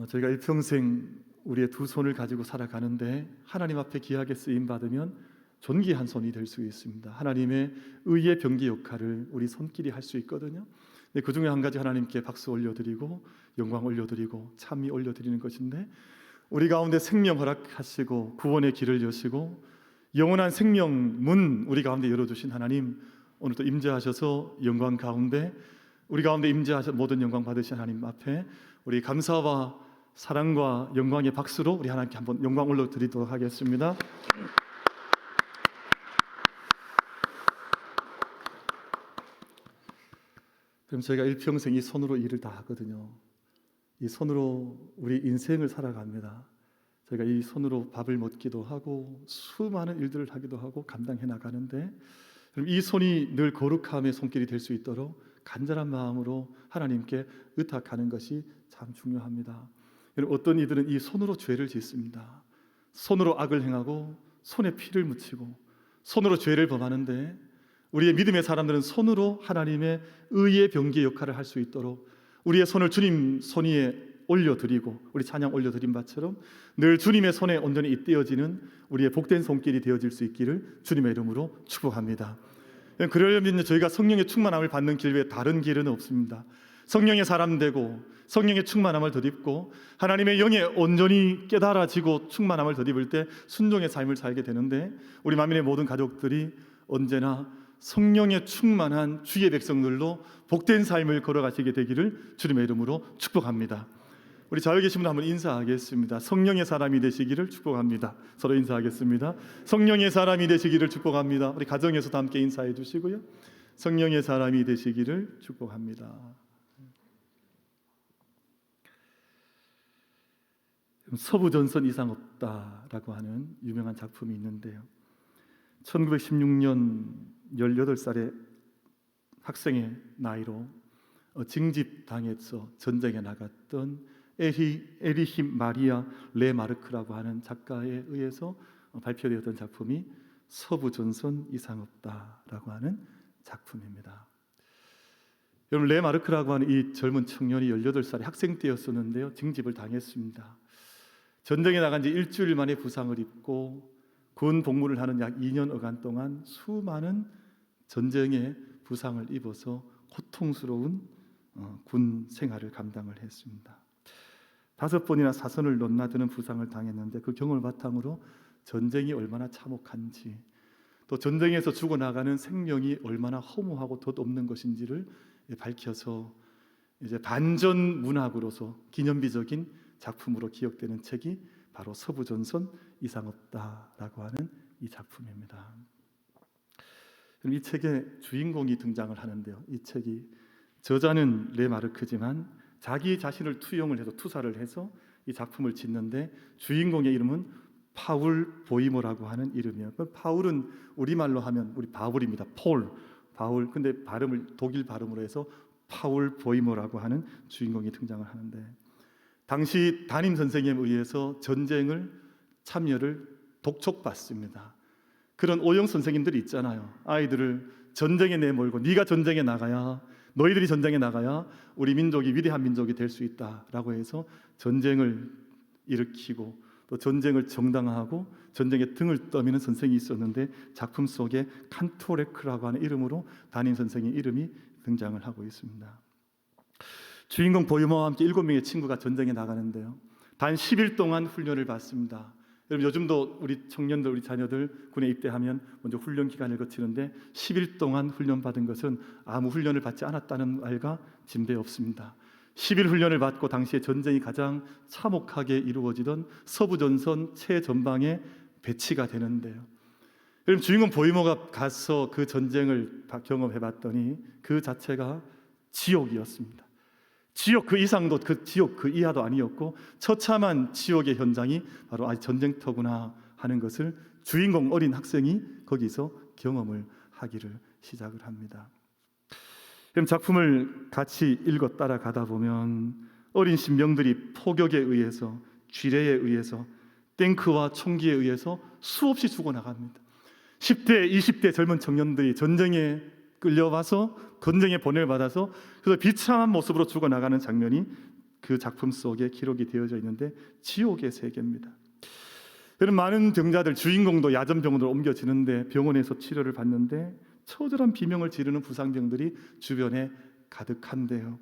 저희가 일평생 우리의 두 손을 가지고 살아가는데 하나님 앞에 귀하게 쓰임 받으면 존귀한 손이 될 수 있습니다. 하나님의 의의 병기 역할을 우리 손길이 할 수 있거든요. 근데 그 중에 한 가지 하나님께 박수 올려드리고 영광 올려드리고 찬미 올려드리는 것인데, 우리 가운데 생명 허락하시고 구원의 길을 여시고 영원한 생명 문 우리 가운데 열어주신 하나님, 오늘도 임재하셔서 영광 가운데 우리 가운데 임재하셔서 모든 영광 받으신 하나님 앞에 우리 감사와 사랑과 영광의 박수로 우리 하나님께 한번 영광 올려드리도록 하겠습니다. 그럼 저희가 일평생 이 손으로 일을 다 하거든요. 이 손으로 우리 인생을 살아갑니다. 저희가 이 손으로 밥을 먹기도 하고 수많은 일들을 하기도 하고 감당해 나가는데, 그럼 이 손이 늘 거룩함의 손길이 될 수 있도록 간절한 마음으로 하나님께 의탁하는 것이 참 중요합니다. 어떤 이들은 이 손으로 죄를 짓습니다. 손으로 악을 행하고 손에 피를 묻히고 손으로 죄를 범하는데, 우리의 믿음의 사람들은 손으로 하나님의 의의 병기 역할을 할 수 있도록 우리의 손을 주님 손 위에 올려드리고, 우리 찬양 올려드린 바처럼 늘 주님의 손에 온전히 잇대어지는 우리의 복된 손길이 되어질 수 있기를 주님의 이름으로 축복합니다. 그러려면 저희가 성령의 충만함을 받는 길 외에 다른 길은 없습니다. 성령의 사람 되고 성령의 충만함을 덧입고 하나님의 영에 온전히 깨달아지고 충만함을 덧입을 때 순종의 삶을 살게 되는데, 우리 만민의 모든 가족들이 언제나 성령의 충만한 주의 백성들로 복된 삶을 걸어가시게 되기를 주님의 이름으로 축복합니다. 우리 자유 계신 분 한번 인사하겠습니다. 성령의 사람이 되시기를 축복합니다. 서로 인사하겠습니다. 성령의 사람이 되시기를 축복합니다. 우리 가정에서도 함께 인사해 주시고요. 성령의 사람이 되시기를 축복합니다. 서부전선 이상 없다라고 하는 유명한 작품이 있는데요, 1916년 18살의 학생의 나이로 징집당해서 전쟁에 나갔던 에리히 마리아 레마르크라고 하는 작가에 의해서 발표되었던 작품이 서부전선 이상 없다라고 하는 작품입니다. 여러분, 레마르크라고 하는 이 젊은 청년이 18살의 학생 때였었는데요, 징집을 당했습니다. 전쟁에 나간 지 일주일 만에 부상을 입고 군 복무를 하는 약 2년여간 동안 수많은 전쟁의 부상을 입어서 고통스러운 군 생활을 감당을 했습니다. 5번이나 사선을 넘나드는 부상을 당했는데, 그 경험을 바탕으로 전쟁이 얼마나 참혹한지, 또 전쟁에서 죽어나가는 생명이 얼마나 허무하고 덧없는 것인지를 밝혀서 이제 반전 문학으로서 기념비적인 작품으로 기억되는 책이 바로 서부전선 이상 없다라고 하는 이 작품입니다. 이 책에 주인공이 등장을 하는데요, 이 책이 저자는 레마르크지만 자기 자신을 투영을 해서 투사를 해서 이 작품을 짓는데, 주인공의 이름은 파울 보이머라고 하는 이름이에요. 파울은 우리말로 하면 우리 바울입니다. 바울. 근데 발음을 독일 발음으로 해서 파울 보이머라고 하는 주인공이 등장을 하는데, 당시 담임 선생님에 의해서 전쟁을 참여를 독촉받습니다. 그런 오영 선생님들이 있잖아요. 아이들을 전쟁에 내몰고 네가 전쟁에 나가야, 너희들이 전쟁에 나가야 우리 민족이 위대한 민족이 될 수 있다라고 해서 전쟁을 일으키고 또 전쟁을 정당화하고 전쟁에 등을 떠미는 선생이 있었는데, 작품 속에 칸토레크라고 하는 이름으로 담임 선생의 이름이 등장을 하고 있습니다. 주인공 보이머와 함께 7명의 친구가 전쟁에 나가는데요, 단 10일 동안 훈련을 받습니다. 여러분, 요즘도 우리 청년들, 우리 자녀들 군에 입대하면 먼저 훈련 기간을 거치는데 10일 동안 훈련 받은 것은 아무 훈련을 받지 않았다는 말과 진배 없습니다. 10일 훈련을 받고 당시에 전쟁이 가장 참혹하게 이루어지던 서부전선 최전방에 배치가 되는데요, 여러분, 주인공 보이머가 가서 그 전쟁을 경험해 봤더니 그 자체가 지옥이었습니다. 지옥 그 이상도, 그 지옥 그 이하도 아니었고 처참한 지옥의 현장이 바로 전쟁터구나 하는 것을 주인공 어린 학생이 거기서 경험을 하기를 시작을 합니다. 그럼 작품을 같이 읽어 따라가다 보면 어린 신병들이 폭격에 의해서, 쥐레에 의해서, 탱크와 총기에 의해서 수없이 죽어나갑니다. 10대, 20대 젊은 청년들이 전쟁에 끌려와서 전쟁에 보내받아서 그래서 비참한 모습으로 죽어나가는 장면이 그 작품 속에 기록이 되어져 있는데 지옥의 세계입니다. 여러분, 많은 병자들, 주인공도 야전병원으로 옮겨지는데 병원에서 치료를 받는데 처절한 비명을 지르는 부상병들이 주변에 가득한데요.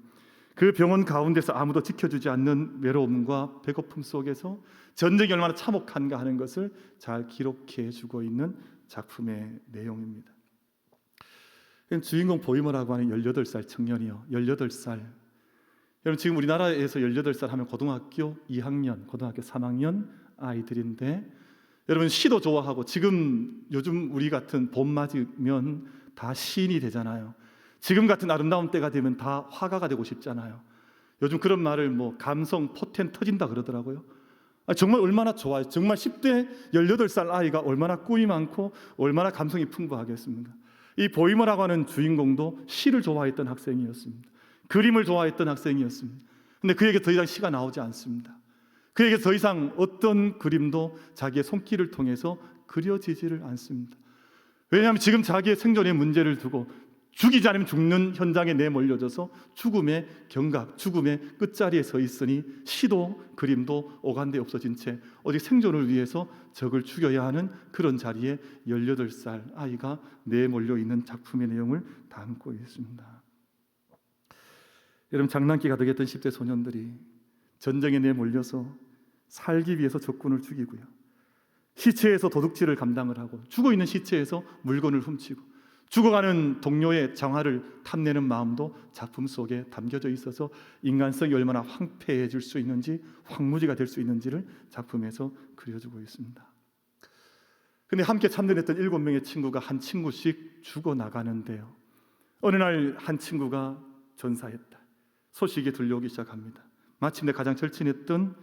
그 병원 가운데서 아무도 지켜주지 않는 외로움과 배고픔 속에서 전쟁이 얼마나 참혹한가 하는 것을 잘 기록해 주고 있는 작품의 내용입니다. 주인공 보이머라고 하는 18살 청년이요. 18살. 여러분, 지금 우리나라에서 18살 하면 고등학교 2학년, 고등학교 3학년 아이들인데, 여러분 시도 좋아하고 지금 요즘 우리 같은 봄 맞으면 다 시인이 되잖아요. 지금 같은 아름다운 때가 되면 다 화가가 되고 싶잖아요. 요즘 그런 말을 감성 포텐 터진다 그러더라고요. 정말 얼마나 좋아요. 정말 10대 18살 아이가 얼마나 꿈이 많고 얼마나 감성이 풍부하겠습니까? 이 보이머라고 하는 주인공도 시를 좋아했던 학생이었습니다. 그림을 좋아했던 학생이었습니다. 근데 그에게 더 이상 시가 나오지 않습니다. 그에게 더 이상 어떤 그림도 자기의 손길을 통해서 그려지지를 않습니다. 왜냐하면 지금 자기의 생존의 문제를 두고 죽이지 않으면 죽는 현장에 내몰려져서 죽음의 경각, 죽음의 끝자리에 서 있으니 시도 그림도 오간데 없어진 채 오직 생존을 위해서 적을 죽여야 하는 그런 자리에 18살 아이가 내몰려 있는 작품의 내용을 담고 있습니다. 여러분, 장난기 가득했던 10대 소년들이 전쟁에 내몰려서 살기 위해서 적군을 죽이고요, 시체에서 도둑질을 감당을 하고 죽어있는 시체에서 물건을 훔치고 죽어가는 동료의 장화를 탐내는 마음도 작품 속에 담겨져 있어서 인간성이 얼마나 황폐해질 수 있는지, 황무지가 될 수 있는지를 작품에서 그려주고 있습니다. 근데 함께 참전했던 7명의 친구가 한 친구씩 죽어나가는데요, 어느 날 한 친구가 전사했다 소식이 들려오기 시작합니다. 마침내 가장 절친했던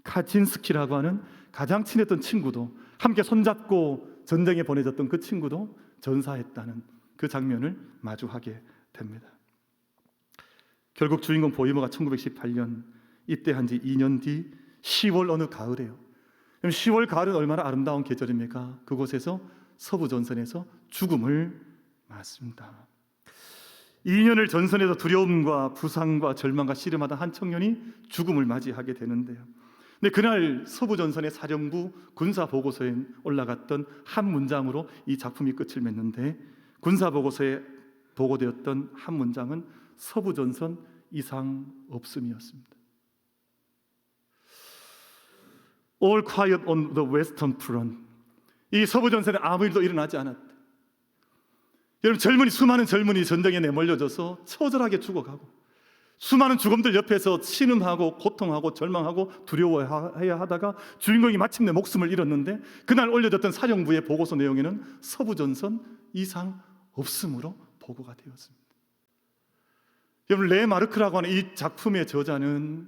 카친스키라고 하는 가장 친했던 친구도, 함께 손잡고 전쟁에 보내졌던 그 친구도 전사했다는 그 장면을 마주하게 됩니다. 결국 주인공 보이머가 1918년 입대한 지 2년 뒤 10월 어느 가을에요. 10월 가을은 얼마나 아름다운 계절입니까? 그곳에서 서부전선에서 죽음을 맞습니다. 2년을 전선에서 두려움과 부상과 절망과 씨름하던 한 청년이 죽음을 맞이하게 되는데요. 근데 그날 서부전선의 사령부 군사보고서에 올라갔던 한 문장으로 이 작품이 끝을 맺는데, 군사보고서에 보고되었던 한 문장은 서부전선 이상 없음이었습니다. All quiet on the western front. 이 서부전선에 아무 일도 일어나지 않았다. 여러분, 수많은 젊은이 전쟁에 내몰려져서 처절하게 죽어가고, 수많은 죽음들 옆에서 신음하고 고통하고 절망하고 두려워해야 하다가 주인공이 마침내 목숨을 잃었는데, 그날 올려졌던 사령부의 보고서 내용에는 서부전선 이상 없음으로 보고가 되었습니다. 여러분, 레 마르크라고 하는 이 작품의 저자는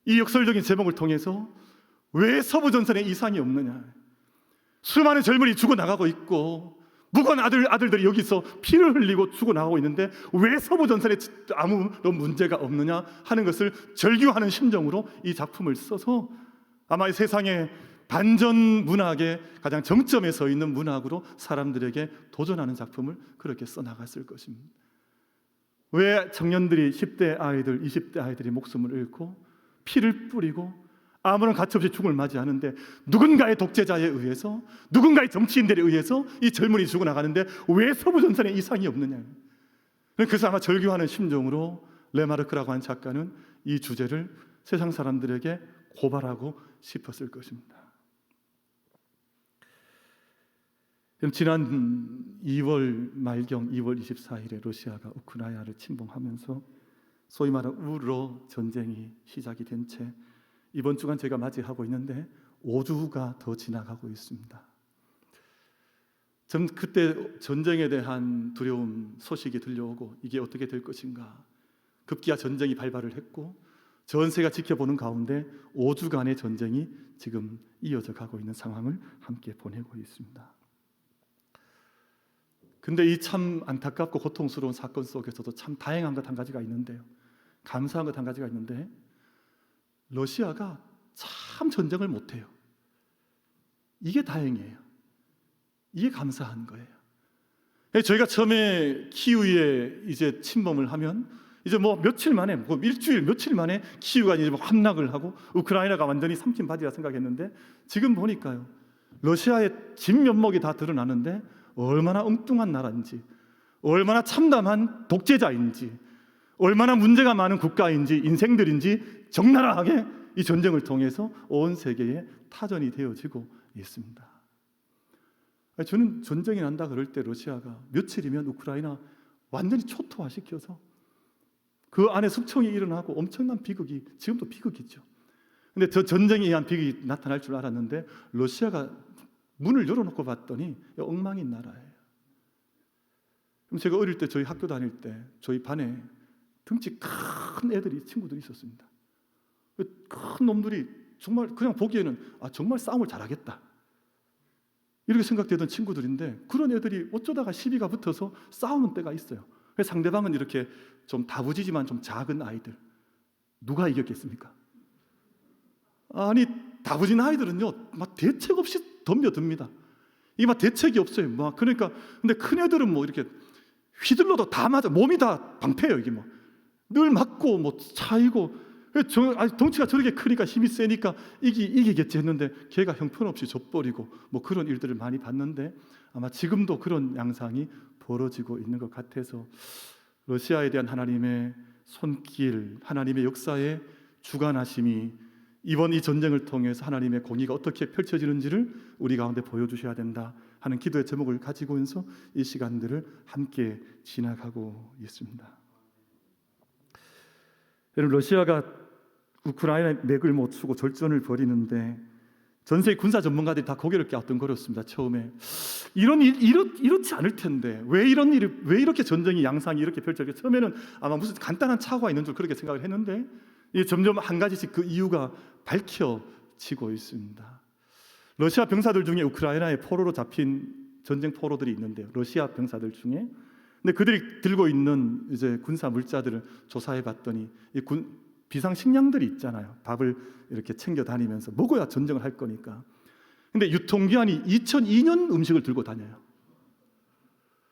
이 역설적인 제목을 통해서 왜 서부전선에 이상이 없느냐, 수많은 젊은이 죽어나가고 있고 무고한 아들들이 여기서 피를 흘리고 죽어나가고 있는데 왜 서부전선에 아무런 문제가 없느냐 하는 것을 절규하는 심정으로 이 작품을 써서 아마 이 세상의 반전 문학의 가장 정점에 서 있는 문학으로 사람들에게 도전하는 작품을 그렇게 써나갔을 것입니다. 왜 청년들이 10대 아이들, 20대 아이들이 목숨을 잃고 피를 뿌리고 아무런 가차없이 죽음을 맞이하는데, 누군가의 독재자에 의해서, 누군가의 정치인들에 의해서 이 젊은이 죽어나가는데 왜 서부전선에 이상이 없느냐. 그래서 아마 절규하는 심정으로 레마르크라고 하는 작가는 이 주제를 세상 사람들에게 고발하고 싶었을 것입니다. 지난 2월 말경 2월 24일에 러시아가 우크라이나를 침공하면서 소위 말하는 우러 전쟁이 시작이 된 채 이번 주간 제가 맞이하고 있는데 5주가 더 지나가고 있습니다. 전 그때 전쟁에 대한 두려움 소식이 들려오고 이게 어떻게 될 것인가, 급기야 전쟁이 발발을 했고 전세가 지켜보는 가운데 5주간의 전쟁이 지금 이어져 가고 있는 상황을 함께 보내고 있습니다. 근데 이 참 안타깝고 고통스러운 사건 속에서도 참 다행한 것 한 가지가 있는데요, 감사한 것 한 가지가 있는데, 러시아가 참 전쟁을 못해요. 이게 다행이에요. 이게 감사한 거예요. 저희가 처음에 키우에 이제 침범을 하면 이제 뭐 며칠 만에, 뭐 일주일, 며칠 만에 키이우가 이제 뭐 함락을 하고 우크라이나가 완전히 삼킨바지라 생각했는데 지금 보니까요, 러시아의 진면목이 다 드러나는데 얼마나 엉뚱한 나라인지, 얼마나 참담한 독재자인지, 얼마나 문제가 많은 국가인지, 인생들인지 적나라하게 이 전쟁을 통해서 온 세계에 타전이 되어지고 있습니다. 저는 전쟁이 난다 그럴 때 러시아가 며칠이면 우크라이나 완전히 초토화시켜서 그 안에 숙청이 일어나고 엄청난 비극이, 지금도 비극이죠. 근데 저 전쟁에 의한 비극이 나타날 줄 알았는데 러시아가 문을 열어놓고 봤더니 엉망인 나라예요. 그럼 제가 어릴 때 저희 학교 다닐 때 저희 반에 등치 큰 애들이, 친구들이 있었습니다. 큰 놈들이 정말 그냥 보기에는 정말 싸움을 잘하겠다 이렇게 생각되던 친구들인데, 그런 애들이 어쩌다가 시비가 붙어서 싸우는 때가 있어요. 상대방은 이렇게 좀 다부지지만 좀 작은 아이들, 누가 이겼겠습니까? 아니, 다부진 아이들은요 막 대책 없이 덤벼듭니다. 이게 막 대책이 없어요. 막 그러니까 근데 큰 애들은 뭐 이렇게 휘둘러도 다 맞아, 몸이 다 방패예요. 이게 뭐 늘 맞고 뭐 차이고, 덩치가 저렇게 크니까 힘이 세니까 이기겠지 했는데 걔가 형편없이 져버리고 뭐 그런 일들을 많이 봤는데, 아마 지금도 그런 양상이 벌어지고 있는 것 같아서 러시아에 대한 하나님의 손길, 하나님의 역사의 주관하심이 이번 이 전쟁을 통해서 하나님의 공의가 어떻게 펼쳐지는지를 우리 가운데 보여주셔야 된다 하는 기도의 제목을 가지고 있어서 이 시간들을 함께 지나가고 있습니다. 여러분, 러시아가 우크라이나의 맥을 못 추고 절전을 벌이는데 전 세계 군사 전문가들이 다 고개를 갸우뚱거렸습니다. 처음에 이런 일 이렇지 않을 텐데 왜 이런 일이, 왜 이렇게 전쟁이 양상이 이렇게 펼쳐져? 처음에는 아마 무슨 간단한 착오가 있는 줄 그렇게 생각을 했는데 점점 한 가지씩 그 이유가 밝혀지고 있습니다. 러시아 병사들 중에 우크라이나에 포로로 잡힌 전쟁 포로들이 있는데요. 러시아 병사들 중에. 근데 그들이 들고 있는 이제 군사 물자들을 조사해 봤더니 이 비상 식량들이 있잖아요. 밥을 이렇게 챙겨 다니면서 먹어야 전쟁을 할 거니까. 근데 유통기한이 2002년 음식을 들고 다녀요.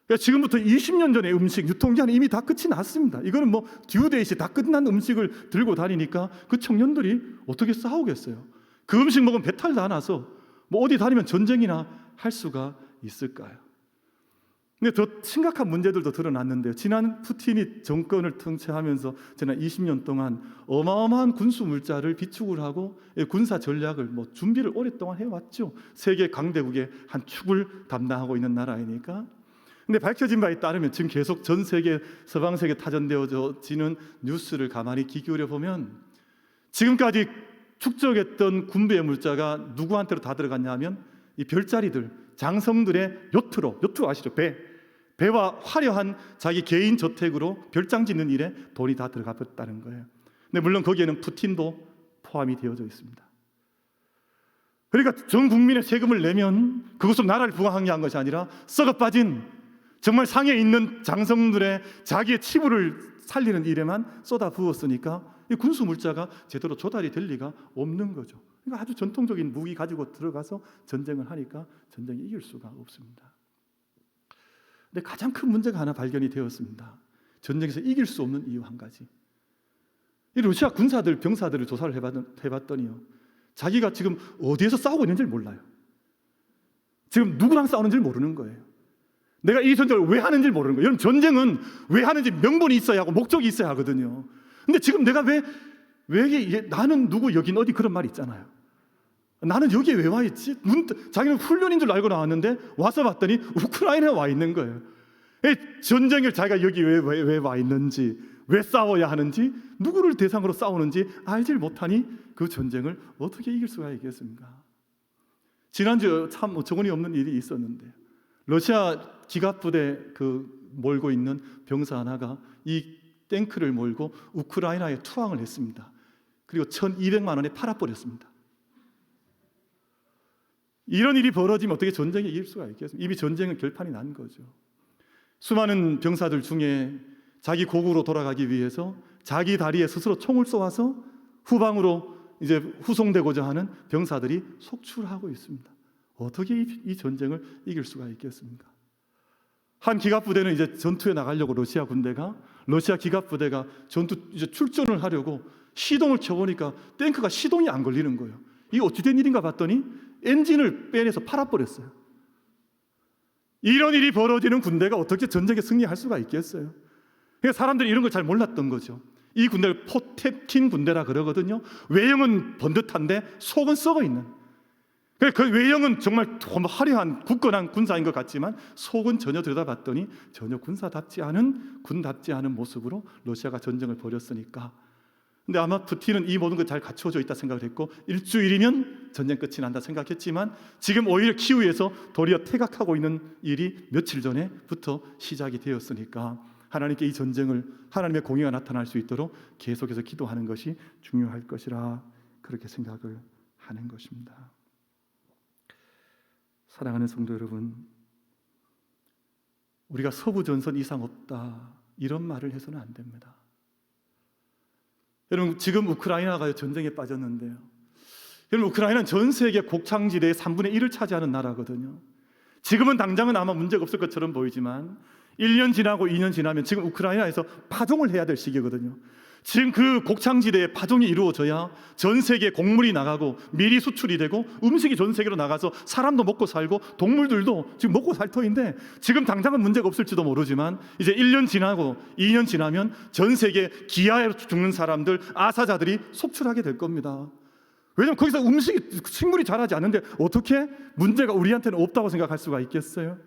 그러니까 지금부터 20년 전의 음식 유통기한이 이미 다 끝이 났습니다. 이거는 뭐 듀데이트 다 끝난 음식을 들고 다니니까 그 청년들이 어떻게 싸우겠어요? 그 음식 먹으면 배탈 다 나서 뭐 어디 다니면 전쟁이나 할 수가 있을까요? 근데 더 심각한 문제들도 드러났는데요. 지난 푸틴이 정권을 통치하면서 지난 20년 동안 어마어마한 군수 물자를 비축을 하고 군사 전략을 뭐 준비를 오랫동안 해왔죠. 세계 강대국의 한 축을 담당하고 있는 나라이니까. 근데 밝혀진 바에 따르면 지금 계속 전 세계 서방 세계 타전되어지는 뉴스를 가만히 귀 기울여 보면 지금까지 축적했던 군부의 물자가 누구한테로 다 들어갔냐면 이 별자리들, 장성들의 요트 아시죠? 배와 화려한 자기 개인 저택으로 별장 짓는 일에 돈이 다 들어가 버렸다는 거예요. 근데 물론 거기에는 푸틴도 포함이 되어져 있습니다. 그러니까 전 국민의 세금을 내면 그것으로 나라를 부강하게 한 것이 아니라 썩어 빠진 정말 상에 있는 장성들의 자기의 치부를 살리는 일에만 쏟아 부었으니까 이 군수 물자가 제대로 조달이 될 리가 없는 거죠. 그러니까 아주 전통적인 무기 가지고 들어가서 전쟁을 하니까 전쟁이 이길 수가 없습니다. 근데 가장 큰 문제가 하나 발견이 되었습니다. 전쟁에서 이길 수 없는 이유 한 가지. 이 러시아 군사들, 병사들을 조사를 해봤더니요, 자기가 지금 어디에서 싸우고 있는지를 몰라요. 지금 누구랑 싸우는지를 모르는 거예요. 내가 이 전쟁을 왜 하는지를 모르는 거예요. 여러분, 전쟁은 왜 하는지 명분이 있어야 하고 목적이 있어야 하거든요. 근데 지금 내가 왜 나는 누구, 여긴 어디, 그런 말이 있잖아요. 나는 여기에 왜 와 있지? 자기는 훈련인 줄 알고 나왔는데 와서 봤더니 우크라이나에 와 있는 거예요. 전쟁을 자기가 여기 왜 와 있는지, 왜 싸워야 하는지, 누구를 대상으로 싸우는지 알질 못하니 그 전쟁을 어떻게 이길 수가 있겠습니까? 지난주에 참 어처구니 없는 일이 있었는데, 러시아 기갑부대 몰고 있는 병사 하나가 이 탱크를 몰고 우크라이나에 투항을 했습니다. 그리고 1,200만 원에 팔아버렸습니다. 이런 일이 벌어지면 어떻게 전쟁에 이길 수가 있겠습니까? 이미 전쟁은 결판이 난 거죠. 수많은 병사들 중에 자기 고국으로 돌아가기 위해서 자기 다리에 스스로 총을 쏘아서 후방으로 이제 후송되고자 하는 병사들이 속출하고 있습니다. 어떻게 이 전쟁을 이길 수가 있겠습니까? 한 기갑 부대는 이제 전투에 나가려고 러시아 기갑 부대가 전투 이제 출전을 하려고 시동을 켜보니까 탱크가 시동이 안 걸리는 거예요. 이게 어찌 된 일인가 봤더니 엔진을 빼내서 팔아버렸어요. 이런 일이 벌어지는 군대가 어떻게 전쟁에 승리할 수가 있겠어요? 그러니까 사람들이 이런 걸 잘 몰랐던 거죠. 이 군대를 포템킨 군대라 그러거든요. 외형은 번듯한데 속은 썩어 있는. 그 외형은 정말 화려한 굳건한 군사인 것 같지만 속은 전혀 들여다봤더니 전혀 군답지 않은 모습으로 러시아가 전쟁을 벌였으니까. 근데 아마 푸틴은 이 모든 것 잘 갖춰져 있다 생각을 했고 일주일이면 전쟁 끝이 난다 생각했지만 지금 오히려 키우에서 도리어 퇴각하고 있는 일이 며칠 전에부터 시작이 되었으니까 하나님께 이 전쟁을 하나님의 공의가 나타날 수 있도록 계속해서 기도하는 것이 중요할 것이라 그렇게 생각을 하는 것입니다. 사랑하는 성도 여러분, 우리가 서부전선 이상 없다 이런 말을 해서는 안 됩니다. 여러분, 지금 우크라이나가 전쟁에 빠졌는데요. 여러분, 우크라이나는 전 세계 곡창지대의 3분의 1을 차지하는 나라거든요. 지금은 당장은 아마 문제가 없을 것처럼 보이지만 1년 지나고 2년 지나면 지금 우크라이나에서 파종을 해야 될 시기거든요. 지금 그 곡창지대에 파종이 이루어져야 전 세계에 곡물이 나가고 밀이 수출이 되고 음식이 전 세계로 나가서 사람도 먹고 살고 동물들도 지금 먹고 살 터인데 지금 당장은 문제가 없을지도 모르지만 이제 1년 지나고 2년 지나면 전 세계 기아에 죽는 사람들, 아사자들이 속출하게 될 겁니다. 왜냐하면 거기서 식물이 자라지 않는데 어떻게 문제가 우리한테는 없다고 생각할 수가 있겠어요?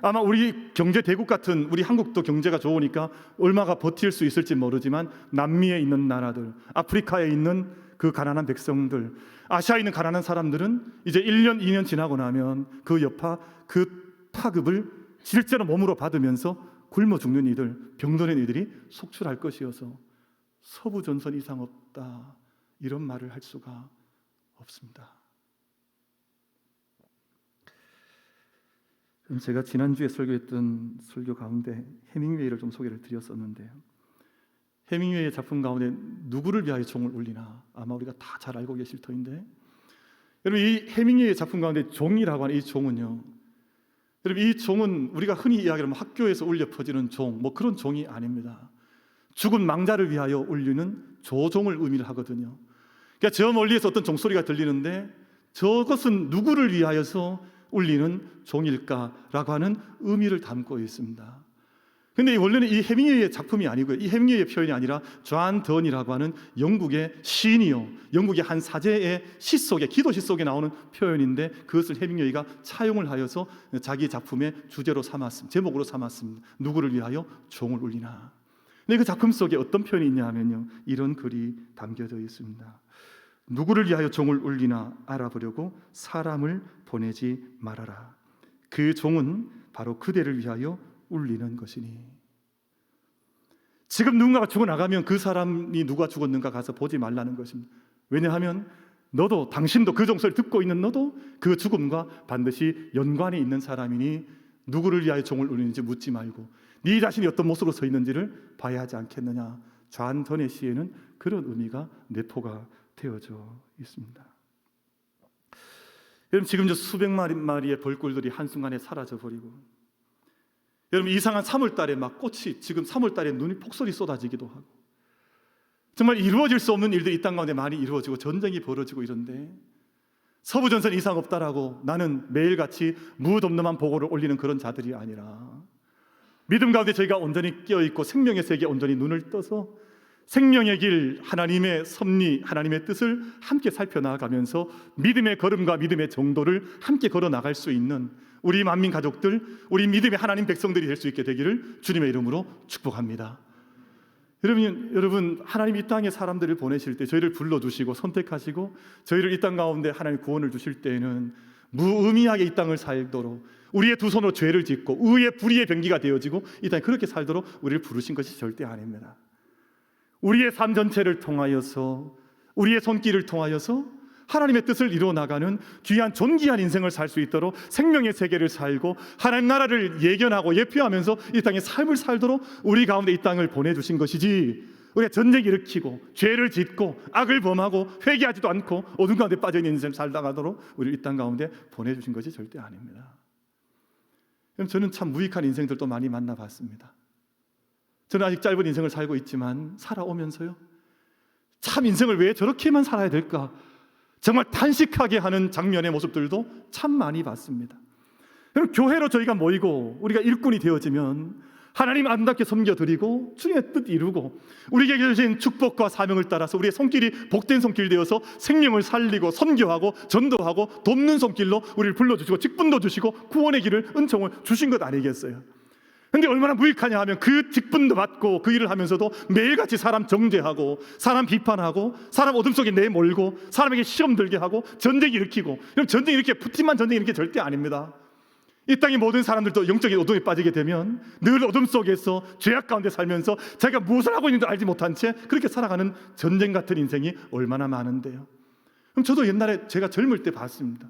아마 우리 경제 대국 같은 우리 한국도 경제가 좋으니까 얼마가 버틸 수 있을지 모르지만 남미에 있는 나라들, 아프리카에 있는 그 가난한 백성들, 아시아에 있는 가난한 사람들은 이제 1년, 2년 지나고 나면 그 여파, 그 파급을 실제로 몸으로 받으면서 굶어 죽는 이들, 병드는 이들이 속출할 것이어서 서부전선 이상 없다 이런 말을 할 수가 없습니다. 제가 지난주에 설교했던 설교 가운데 해밍웨이를 좀 소개를 드렸었는데요. 해밍웨이의 작품 가운데 누구를 위하여 종을 울리나 아마 우리가 다 잘 알고 계실 터인데 여러분 이 해밍웨이의 작품 가운데 종이라고 하는 이 종은요. 여러분 이 종은 우리가 흔히 이야기하면 학교에서 울려 퍼지는 종 뭐 그런 종이 아닙니다. 죽은 망자를 위하여 울리는 조종을 의미를 하거든요. 그러니까 저 멀리에서 어떤 종소리가 들리는데 저것은 누구를 위하여서 울리는 종일까라고 하는 의미를 담고 있습니다. 그런데 원래는 이 해밍웨이의 작품이 아니고요. 이 해밍웨이의 표현이 아니라 존 던이라고 하는 영국의 시인이요. 영국의 한 사제의 시 속에, 기도시 속에 나오는 표현인데 그것을 해밍웨이가 차용을 하여서 자기 작품의 주제로 삼았습니다. 제목으로 삼았습니다. 누구를 위하여 종을 울리나. 근데 그 작품 속에 어떤 표현이 있냐 하면요. 이런 글이 담겨져 있습니다. 누구를 위하여 종을 울리나 알아보려고 사람을 보내지 말아라. 그 종은 바로 그대를 위하여 울리는 것이니. 지금 누군가가 죽어나가면 그 사람이 누가 죽었는가 가서 보지 말라는 것입니다. 왜냐하면 너도, 당신도 그 종소리를 듣고 있는 너도 그 죽음과 반드시 연관이 있는 사람이니 누구를 위하여 종을 울리는지 묻지 말고 네 자신이 어떤 모습으로 서 있는지를 봐야 하지 않겠느냐. 존 던의 시에는 그런 의미가 내포가 되어져 있습니다. 여러분 지금 저 수백 마리의 벌꿀들이 한순간에 사라져버리고 여러분 이상한 3월달에 막 꽃이 지금 3월달에 눈이 폭설이 쏟아지기도 하고 정말 이루어질 수 없는 일들이 이 땅 가운데 많이 이루어지고 전쟁이 벌어지고 이런데 서부전선 이상 없다라고 나는 매일같이 무덤덤한 보고를 올리는 그런 자들이 아니라 믿음 가운데 저희가 온전히 깨어있고 생명의 세계에 온전히 눈을 떠서 생명의 길, 하나님의 섭리, 하나님의 뜻을 함께 살펴나가면서 믿음의 걸음과 믿음의 정도를 함께 걸어나갈 수 있는 우리 만민 가족들, 우리 믿음의 하나님 백성들이 될 수 있게 되기를 주님의 이름으로 축복합니다. 여러분 하나님 이 땅에 사람들을 보내실 때 저희를 불러주시고 선택하시고 저희를 이 땅 가운데 하나님 구원을 주실 때에는 무의미하게 이 땅을 살도록 우리의 두 손으로 죄를 짓고 의의 불의의 병기가 되어지고 이 땅에 그렇게 살도록 우리를 부르신 것이 절대 아닙니다. 우리의 삶 전체를 통하여서 우리의 손길을 통하여서 하나님의 뜻을 이루어 나가는 귀한 존귀한 인생을 살 수 있도록 생명의 세계를 살고 하나님 나라를 예견하고 예표하면서 이 땅에 삶을 살도록 우리 가운데 이 땅을 보내주신 것이지 우리가 전쟁 일으키고 죄를 짓고 악을 범하고 회개하지도 않고 어둠 가운데 빠져있는 인생을 살다 가도록 우리를 이 땅 가운데 보내주신 것이 절대 아닙니다. 저는 참 무익한 인생들도 많이 만나봤습니다. 저는 아직 짧은 인생을 살고 있지만 살아오면서요, 참 인생을 왜 저렇게만 살아야 될까 정말 탄식하게 하는 장면의 모습들도 참 많이 봤습니다. 여러분, 교회로 저희가 모이고 우리가 일꾼이 되어지면 하나님 아름답게 섬겨드리고 주님의 뜻 이루고 우리에게 주신 축복과 사명을 따라서 우리의 손길이 복된 손길 되어서 생명을 살리고 선교하고 전도하고 돕는 손길로 우리를 불러주시고 직분도 주시고 구원의 길을 은총을 주신 것 아니겠어요? 근데 얼마나 무익하냐 하면 그 직분도 받고 그 일을 하면서도 매일같이 사람 정죄하고 사람 비판하고 사람 어둠 속에 내몰고 사람에게 시험 들게 하고 전쟁 일으키고. 그럼 전쟁 이렇게 푸틴만 전쟁 이렇게 절대 아닙니다. 이 땅의 모든 사람들도 영적인 어둠에 빠지게 되면 늘 어둠 속에서 죄악 가운데 살면서 자기가 무엇을 하고 있는지 알지 못한 채 그렇게 살아가는 전쟁 같은 인생이 얼마나 많은데요. 그럼 저도 옛날에 제가 젊을 때 봤습니다.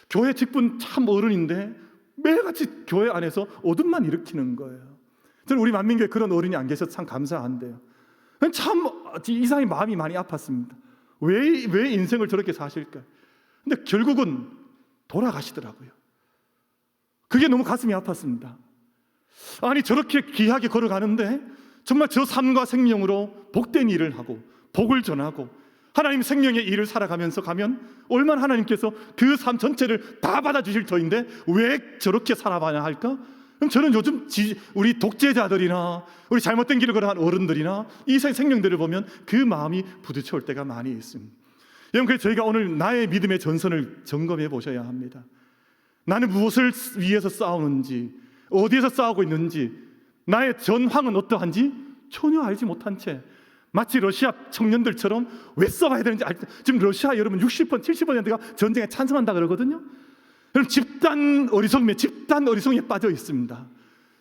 교회 직분 참 어른인데 매일같이 교회 안에서 어둠만 일으키는 거예요. 저는 우리 만민교회 그런 어른이 안 계셔서 참 감사한데요. 참 이상히 마음이 많이 아팠습니다. 왜 인생을 저렇게 사실까? 근데 결국은 돌아가시더라고요. 그게 너무 가슴이 아팠습니다. 아니, 저렇게 귀하게 걸어가는데 정말 저 삶과 생명으로 복된 일을 하고 복을 전하고 하나님 생명의 일을 살아가면서 가면 얼마나 하나님께서 그 삶 전체를 다 받아주실 터인데 왜 저렇게 살아봐야 할까? 그럼 저는 요즘 우리 독재자들이나 우리 잘못된 길을 걸어간 어른들이나 이 생명들을 보면 그 마음이 부딪혀올 때가 많이 있습니다. 여러분, 그래서 저희가 오늘 나의 믿음의 전선을 점검해 보셔야 합니다. 나는 무엇을 위해서 싸우는지, 어디에서 싸우고 있는지, 나의 전황은 어떠한지 전혀 알지 못한 채 마치 러시아 청년들처럼 왜 싸워야 되는지 지금 러시아 여러분 60% 70%가 전쟁에 찬성한다 그러거든요. 그럼 집단 어리석음에 빠져 있습니다.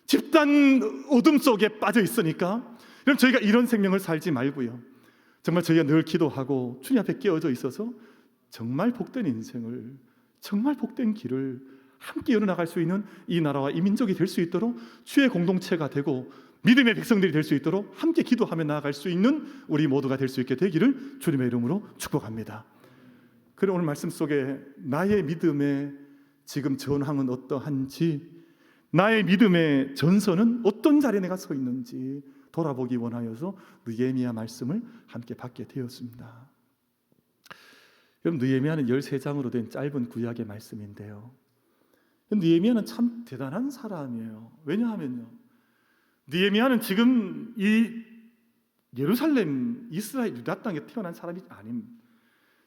집단 어둠 속에 빠져 있으니까 그럼 저희가 이런 생명을 살지 말고요, 정말 저희가 늘 기도하고 주님 앞에 깨어져 있어서 정말 복된 인생을, 정말 복된 길을 함께 열어나갈 수 있는 이 나라와 이 민족이 될 수 있도록 주의 공동체가 되고 믿음의 백성들이 될 수 있도록 함께 기도하며 나아갈 수 있는 우리 모두가 될 수 있게 되기를 주님의 이름으로 축복합니다. 그럼 오늘 말씀 속에 나의 믿음의 지금 전황은 어떠한지, 나의 믿음의 전선은 어떤 자리에 내가 서 있는지 돌아보기 원하여서 느헤미야 말씀을 함께 받게 되었습니다. 여러분, 느헤미야는 13장으로 된 짧은 구약의 말씀인데요, 느헤미야는 참 대단한 사람이에요. 왜냐하면요, 느헤미야는 지금 이 예루살렘, 이스라엘, 유다 땅에 태어난 사람이 아닙니다.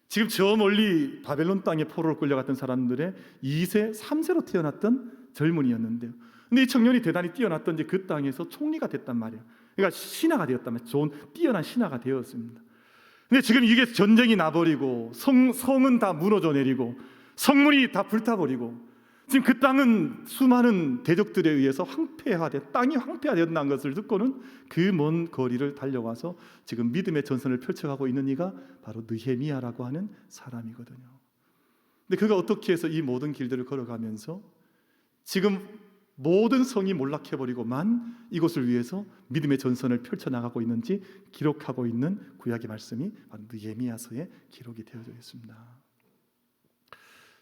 지금 저 멀리 바벨론 땅에 포로로 끌려갔던 사람들의 2세, 3세로 태어났던 젊은이였는데요, 근데 이 청년이 대단히 뛰어났던지 그 땅에서 총리가 됐단 말이에요. 그러니까 신하가 되었단 말이에요. 좋은 뛰어난 신하가 되었습니다. 근데 지금 이게 전쟁이 나버리고 성은 다 무너져 내리고 성문이 다 불타버리고 지금 그 땅은 수많은 대적들에 의해서 땅이 황폐화되었다는 것을 듣고는 그 먼 거리를 달려와서 지금 믿음의 전선을 펼쳐가고 있는 이가 바로 느헤미야라고 하는 사람이거든요. 근데 그가 어떻게 해서 이 모든 길들을 걸어가면서 지금 모든 성이 몰락해버리고만 이곳을 위해서 믿음의 전선을 펼쳐나가고 있는지 기록하고 있는 구약의 말씀이 바로 느헤미야서에 기록이 되어져 있습니다.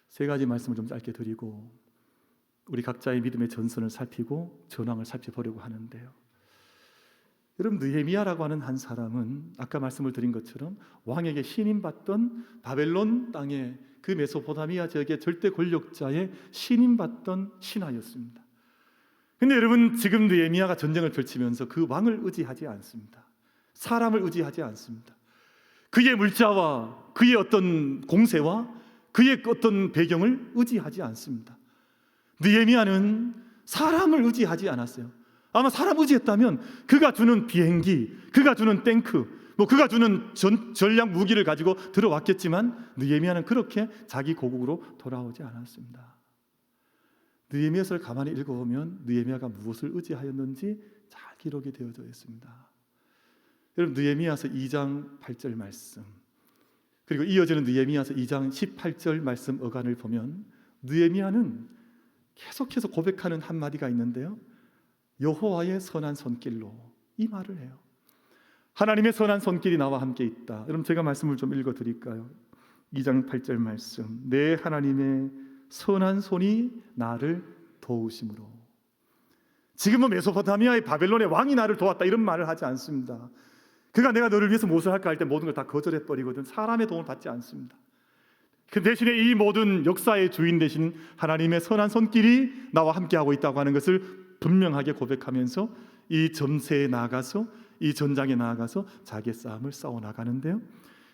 세 가지 말씀을 좀 짧게 드리고 우리 각자의 믿음의 전선을 살피고 전황을 살펴보려고 하는데요, 여러분, 느헤미야라고 하는 한 사람은 아까 말씀을 드린 것처럼 왕에게 신임받던 바벨론 땅의 그 메소포타미아 지역의 절대 권력자의 신임받던 신하였습니다. 근데 여러분, 지금 느헤미야가 전쟁을 펼치면서 그 왕을 의지하지 않습니다. 사람을 의지하지 않습니다. 그의 물자와 그의 어떤 공세와 그의 어떤 배경을 의지하지 않습니다. 느헤미야는 사람을 의지하지 않았어요. 아마 사람 의지했다면 그가 주는 비행기, 그가 주는 탱크, 그가 주는 전략 무기를 가지고 들어왔겠지만 느헤미야는 그렇게 자기 고국으로 돌아오지 않았습니다. 느헤미야서를 가만히 읽어보면 느헤미야가 무엇을 의지하였는지 잘 기록이 되어져 있습니다. 여러분, 느헤미야서 2장 8절 말씀, 그리고 이어지는 느헤미야서 2장 18절 말씀 어간을 보면 느헤미야는 계속해서 고백하는 한마디가 있는데요, 여호와의 선한 손길로, 이 말을 해요. 하나님의 선한 손길이 나와 함께 있다. 여러분, 제가 말씀을 좀 읽어드릴까요? 2장 8절 말씀, 내 하나님의 선한 손이 나를 도우심으로. 지금은 메소포타미아의 바벨론의 왕이 나를 도왔다 이런 말을 하지 않습니다. 그가 내가 너를 위해서 무엇을 할까 할 때 모든 걸 다 거절해 버리거든. 사람의 도움을 받지 않습니다. 그 대신에 이 모든 역사의 주인 되신 하나님의 선한 손길이 나와 함께하고 있다고 하는 것을 분명하게 고백하면서 이 점세에 나아가서 이 전장에 나아가서 자기의 싸움을 싸워나가는데요.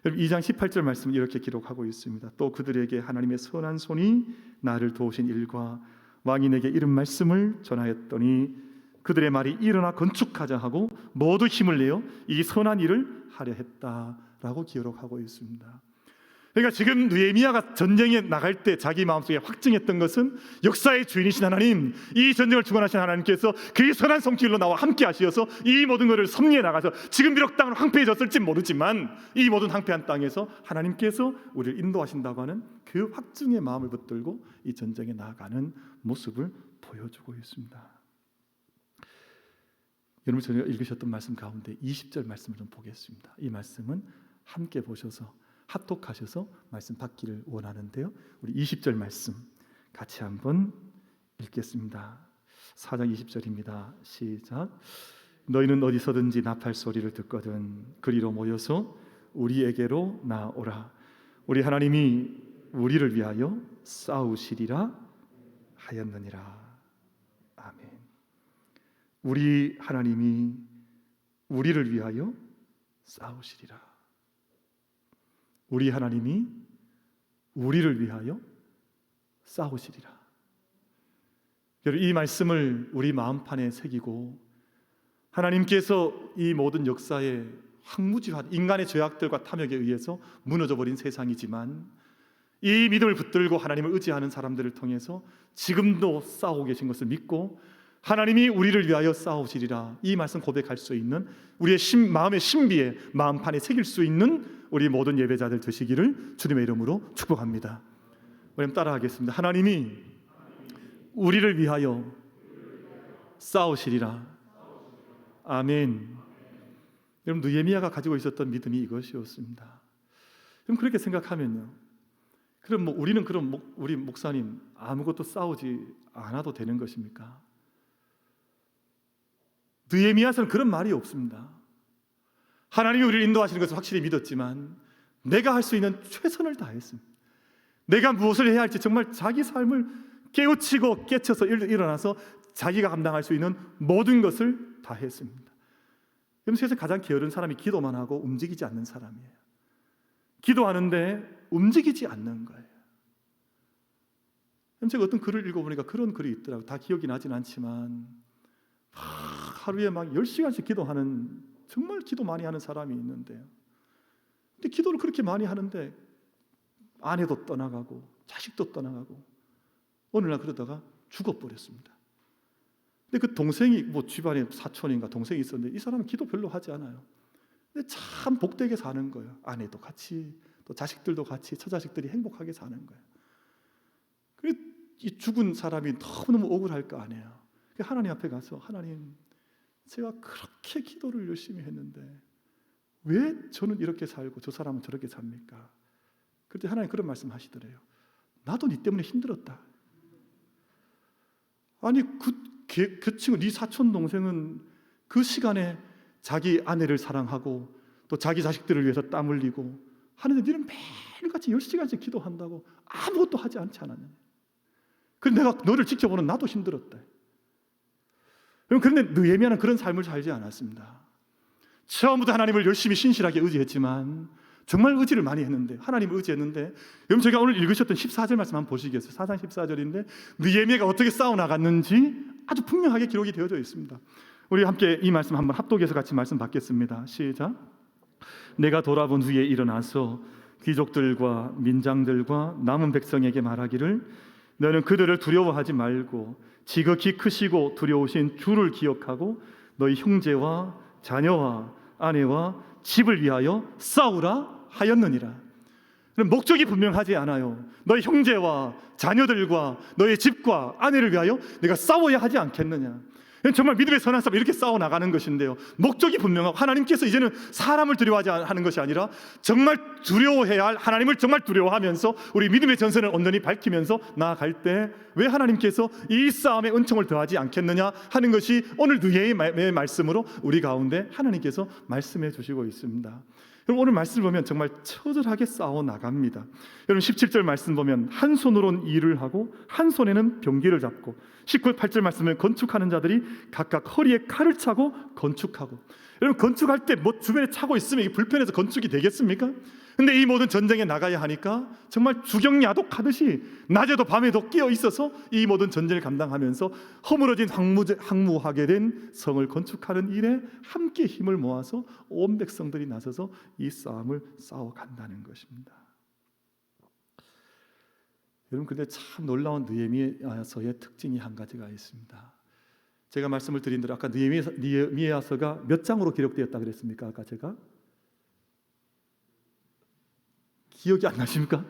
2장 18절 말씀은 이렇게 기록하고 있습니다. 또 그들에게 하나님의 선한 손이 나를 도우신 일과 왕이 내게 이런 말씀을 전하였더니 그들의 말이 일어나 건축하자 하고 모두 힘을 내어 이 선한 일을 하려 했다라고 기록하고 있습니다. 그러니까 지금 느헤미야가 전쟁에 나갈 때 자기 마음속에 확증했던 것은 역사의 주인이신 하나님, 이 전쟁을 주관하신 하나님께서 그의 선한 손길로 나와 함께 하시어서 이 모든 것을 섭리해 나가서 지금 비록 땅은 황폐해졌을지 모르지만 이 모든 황폐한 땅에서 하나님께서 우리를 인도하신다고 하는 그 확증의 마음을 붙들고 이 전쟁에 나아가는 모습을 보여주고 있습니다. 여러분, 저희가 읽으셨던 말씀 가운데 20절 말씀을 좀 보겠습니다. 이 말씀은 함께 보셔서 합독하셔서 말씀 받기를 원하는데요. 우리 20절 말씀 같이 한번 읽겠습니다. 4장 20절입니다. 시작. 너희는 어디서든지 나팔 소리를 듣거든 그리로 모여서 우리에게로 나오라. 우리 하나님이 우리를 위하여 싸우시리라 하였느니라. 아멘. 우리 하나님이 우리를 위하여 싸우시리라. 우리 하나님이 우리를 위하여 싸우시리라. 이 말씀을 우리 마음판에 새기고 하나님께서 이 모든 역사에 황무지한 인간의 죄악들과 탐욕에 의해서 무너져버린 세상이지만 이 믿음을 붙들고 하나님을 의지하는 사람들을 통해서 지금도 싸우고 계신 것을 믿고 하나님이 우리를 위하여 싸우시리라, 이 말씀 고백할 수 있는 우리의 마음의 신비에 마음판에 새길 수 있는 우리 모든 예배자들 되시기를 주님의 이름으로 축복합니다. 우리 따라하겠습니다. 하나님이 우리를 위하여 싸우시리라. 아멘. 여러분, 느헤미야가 가지고 있었던 믿음이 이것이었습니다. 그럼 그렇게 생각하면요, 그럼 우리는 우리 목사님 아무것도 싸우지 않아도 되는 것입니까? 느헤미야서는 그런 말이 없습니다. 하나님이 우리를 인도하시는 것을 확실히 믿었지만 내가 할 수 있는 최선을 다했습니다. 내가 무엇을 해야 할지 정말 자기 삶을 깨우치고 깨쳐서 일어나서 자기가 감당할 수 있는 모든 것을 다 했습니다. 세상에서 가장 게으른 사람이 기도만 하고 움직이지 않는 사람이에요. 기도하는데 움직이지 않는 거예요. 제가 어떤 글을 읽어보니까 그런 글이 있더라고요. 다 기억이 나진 않지만 하루에 막 10시간씩 기도하는, 정말 기도 많이 하는 사람이 있는데요. 근데 기도를 그렇게 많이 하는데 아내도 떠나가고 자식도 떠나가고 어느 날 그러다가 죽어버렸습니다. 근데 그 동생이 집안에 사촌인가 동생이 있었는데 이 사람은 기도 별로 하지 않아요. 근데 참 복되게 사는 거예요. 아내도 같이 또 자식들도 같이 처자식들이 행복하게 사는 거예요. 그래서 이 죽은 사람이 너무너무 억울할 거 아니에요. 하나님 앞에 가서 하나님, 제가 그렇게 기도를 열심히 했는데 왜 저는 이렇게 살고 저 사람은 저렇게 삽니까? 그때 하나님 그런 말씀 하시더래요. 나도 네 때문에 힘들었다. 아니 그 친구, 네 사촌 동생은 그 시간에 자기 아내를 사랑하고 또 자기 자식들을 위해서 땀 흘리고 하는데 너는 매일같이 10시간씩 기도한다고 아무것도 하지 않지 않았느냐. 그런데 내가 너를 지켜보는 나도 힘들었다. 그런데 느헤미야는 그런 삶을 살지 않았습니다. 처음부터 하나님을 열심히 신실하게 의지했지만 정말 의지를 많이 했는데, 하나님을 의지했는데, 여러분 제가 오늘 읽으셨던 14절 말씀 한번 보시겠어요? 4장 14절인데 느헤미야가 어떻게 싸워나갔는지 아주 분명하게 기록이 되어져 있습니다. 우리 함께 이 말씀 한번 합독해서 같이 말씀 받겠습니다. 시작. 내가 돌아본 후에 일어나서 귀족들과 민장들과 남은 백성에게 말하기를 너는 그들을 두려워하지 말고 지극히 크시고 두려우신 주를 기억하고 너희 형제와 자녀와 아내와 집을 위하여 싸우라 하였느니라. 목적이 분명하지 않아요. 너희 형제와 자녀들과 너희 집과 아내를 위하여 내가 싸워야 하지 않겠느냐. 정말 믿음의 선한 싸움 이렇게 싸워 나가는 것인데요. 목적이 분명하고 하나님께서 이제는 사람을 두려워하지 하는 것이 아니라 정말 두려워해야 할 하나님을 정말 두려워하면서 우리 믿음의 전선을 온전히 밝히면서 나아갈 때 왜 하나님께서 이 싸움에 은총을 더하지 않겠느냐 하는 것이 오늘 느헤미야의 말씀으로 우리 가운데 하나님께서 말씀해 주시고 있습니다. 여러분 오늘 말씀을 보면 정말 처절하게 싸워 나갑니다. 여러분 17절 말씀 보면 한 손으로는 일을 하고 한 손에는 병기를 잡고 18절 말씀을 건축하는 자들이 각각 허리에 칼을 차고 건축하고. 여러분 건축할 때 뭐 주변에 차고 있으면 이게 불편해서 건축이 되겠습니까? 근데 이 모든 전쟁에 나가야 하니까 정말 주경야독하듯이 낮에도 밤에도 끼어 있어서 이 모든 전쟁을 감당하면서 허물어진 황무하게 된 성을 건축하는 일에 함께 힘을 모아서 온 백성들이 나서서 이 싸움을 싸워간다는 것입니다. 여러분 근데 참 놀라운 느헤미야서의 특징이 한 가지가 있습니다. 제가 말씀을 드린 대로 아까 느헤미야서가 몇 장으로 기록되었다 그랬습니까? 아까 제가 기억이 안 나십니까?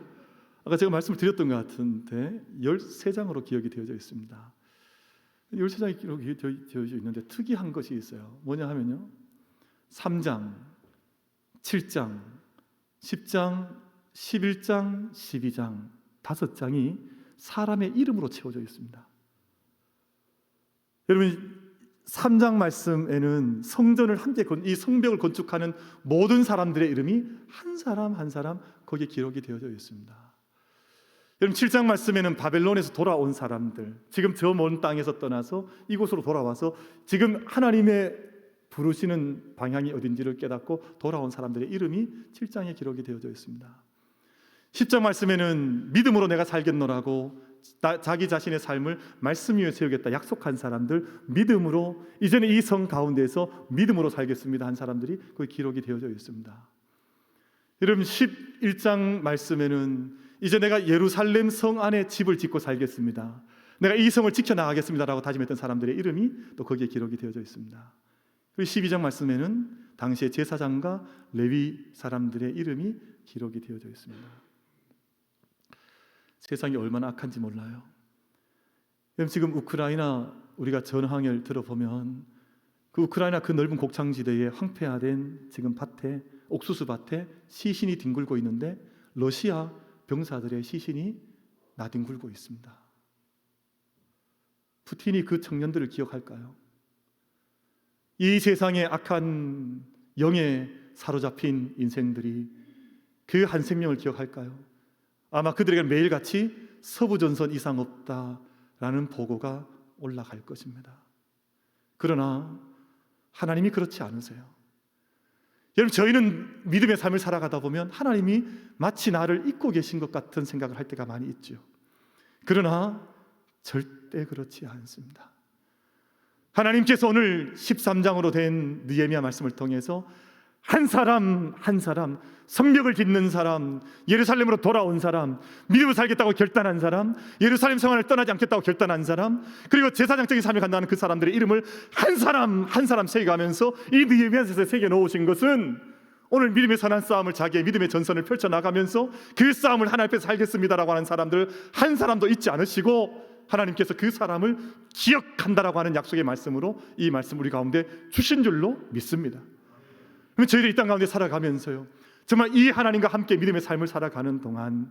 아까 제가 말씀을 드렸던 것 같은데 13장으로 기억이 되어져 있습니다. 13장이 기록이 되어져 있는데 특이한 것이 있어요. 뭐냐 하면요 3장, 7장, 10장, 11장, 12장 5장이 사람의 이름으로 채워져 있습니다. 여러분 3장 말씀에는 성전을 함께 이 성벽을 건축하는 모든 사람들의 이름이 한 사람 한 사람 거기에 기록이 되어져 있습니다. 여러분 7장 말씀에는 바벨론에서 돌아온 사람들, 지금 저 먼 땅에서 떠나서 이곳으로 돌아와서 지금 하나님의 부르시는 방향이 어딘지를 깨닫고 돌아온 사람들의 이름이 7장에 기록이 되어져 있습니다. 10장 말씀에는 믿음으로 내가 살겠노라고 자기 자신의 삶을 말씀 위에 세우겠다 약속한 사람들, 믿음으로 이제는 이 성 가운데에서 믿음으로 살겠습니다 한 사람들이 거기 기록이 되어져 있습니다. 여러분 11장 말씀에는 이제 내가 예루살렘 성 안에 집을 짓고 살겠습니다, 내가 이 성을 지켜나가겠습니다라고 다짐했던 사람들의 이름이 또 거기에 기록이 되어져 있습니다. 그리고 12장 말씀에는 당시의 제사장과 레위 사람들의 이름이 기록이 되어져 있습니다. 세상이 얼마나 악한지 몰라요. 지금 우크라이나 우리가 전황을 들어보면 그 우크라이나 그 넓은 곡창지대에 황폐화된 지금 밭에 옥수수 밭에 시신이 뒹굴고 있는데 러시아 병사들의 시신이 나뒹굴고 있습니다. 푸틴이 그 청년들을 기억할까요? 이 세상의 악한 영에 사로잡힌 인생들이 그 한 생명을 기억할까요? 아마 그들에게는 매일같이 서부전선 이상 없다라는 보고가 올라갈 것입니다. 그러나 하나님이 그렇지 않으세요. 여러분 저희는 믿음의 삶을 살아가다 보면 하나님이 마치 나를 잊고 계신 것 같은 생각을 할 때가 많이 있죠. 그러나 절대 그렇지 않습니다. 하나님께서 오늘 13장으로 된 느헤미야 말씀을 통해서 한 사람 한 사람, 성벽을 짓는 사람, 예루살렘으로 돌아온 사람, 믿음을 살겠다고 결단한 사람, 예루살렘 성안을 떠나지 않겠다고 결단한 사람, 그리고 제사장적인 삶을 간다는 그 사람들의 이름을 한 사람 한 사람 새겨가면서 이 느헤미야서에 새겨 놓으신 것은 오늘 믿음의 선한 싸움을 자기의 믿음의 전선을 펼쳐나가면서 그 싸움을 하나님 앞에서 살겠습니다라고 하는 사람들 한 사람도 잊지 않으시고 하나님께서 그 사람을 기억한다라고 하는 약속의 말씀으로 이 말씀 우리 가운데 주신 줄로 믿습니다. 저희들이 이 땅 가운데 살아가면서요 정말 이 하나님과 함께 믿음의 삶을 살아가는 동안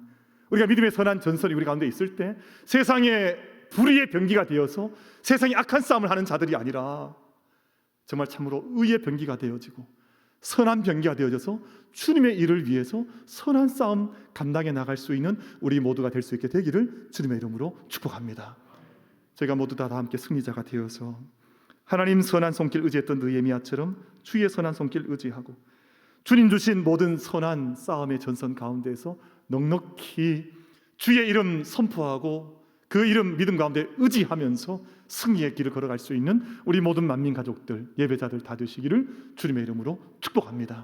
우리가 믿음의 선한 전선이 우리 가운데 있을 때 세상의 불의의 병기가 되어서 세상이 악한 싸움을 하는 자들이 아니라 정말 참으로 의의 병기가 되어지고 선한 병기가 되어져서 주님의 일을 위해서 선한 싸움 감당해 나갈 수 있는 우리 모두가 될 수 있게 되기를 주님의 이름으로 축복합니다. 저희가 모두 다 함께 승리자가 되어서 하나님 선한 손길 의지했던 느헤미야처럼 주의 선한 손길 의지하고 주님 주신 모든 선한 싸움의 전선 가운데에서 넉넉히 주의 이름 선포하고 그 이름 믿음 가운데 의지하면서 승리의 길을 걸어갈 수 있는 우리 모든 만민 가족들 예배자들 다 되시기를 주님의 이름으로 축복합니다.